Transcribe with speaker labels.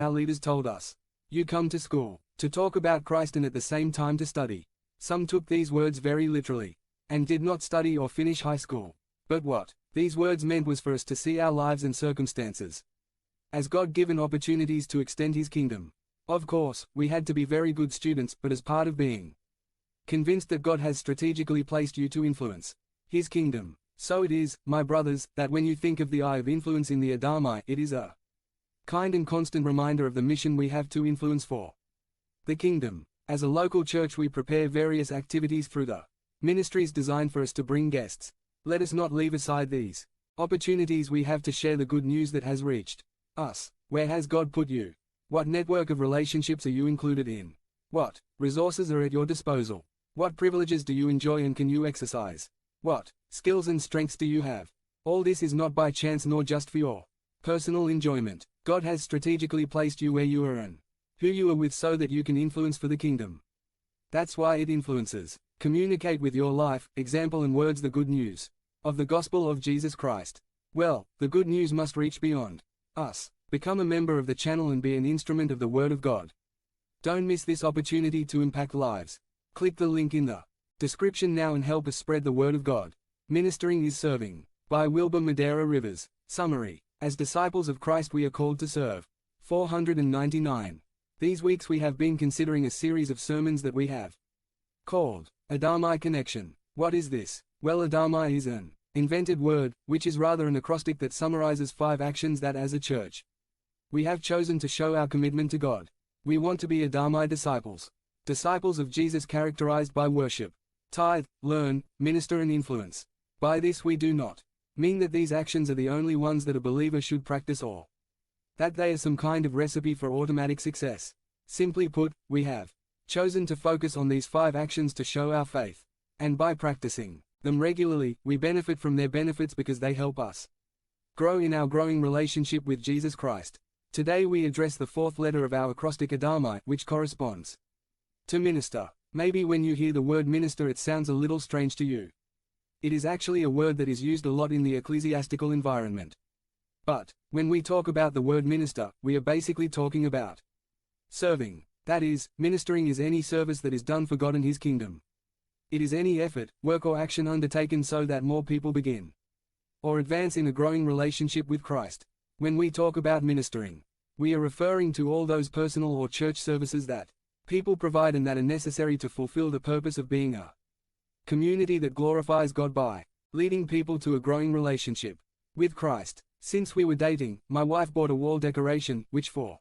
Speaker 1: Our leaders told us, "You come to school to talk about Christ and at the same time to study." Some took these words very literally, and did not study or finish high school. But what these words meant was for us to see our lives and circumstances as God-given opportunities to extend His kingdom. Of course, we had to be very good students, but as part of being convinced that God has strategically placed you to influence His kingdom. So it is, my brothers, that when you think of the eye of influence in the Adamai, it is a kind and constant reminder of the mission we have to influence for the kingdom. As a local church, we prepare various activities through the ministries designed for us to bring guests. Let us not leave aside these opportunities we have to share the good news that has reached us. Where has God put you? What network of relationships are you included in? What resources are at your disposal? What privileges do you enjoy and can you exercise? What skills and strengths do you have? All this is not by chance nor just for your personal enjoyment. God has strategically placed you where you are and who you are with so that you can influence for the kingdom. That's why it influences. Communicate with your life, example and words the good news of the gospel of Jesus Christ. Well, the good news must reach beyond us. Become a member of the channel and be an instrument of the Word of God. Don't miss this opportunity to impact lives. Click the link in the description now and help us spread the Word of God. Ministering is serving. By Wilbur Madera Rivers. Summary. As disciples of Christ we are called to serve. 499. These weeks we have been considering a series of sermons that we have called Adamai Connection. What is this? Well, Adamai is an invented word, which is rather an acrostic that summarizes 5 actions that as a church we have chosen to show our commitment to God. We want to be Adamai disciples. Disciples of Jesus characterized by worship, tithe, learn, minister and influence. By this we do not mean that these actions are the only ones that a believer should practice or that they are some kind of recipe for automatic success. Simply put, we have chosen to focus on these 5 actions to show our faith. And by practicing them regularly, we benefit from their benefits because they help us grow in our growing relationship with Jesus Christ. Today we address the 4th letter of our acrostic Adamai, which corresponds to minister. Maybe when you hear the word minister it sounds a little strange to you. It is actually a word that is used a lot in the ecclesiastical environment. But when we talk about the word minister, we are basically talking about serving. That is, ministering is any service that is done for God and His kingdom. It is any effort, work or action undertaken so that more people begin or advance in a growing relationship with Christ. When we talk about ministering, we are referring to all those personal or church services that people provide and that are necessary to fulfill the purpose of being a community that glorifies God by leading people to a growing relationship with Christ. Since we were dating, my wife bought a wall decoration, which for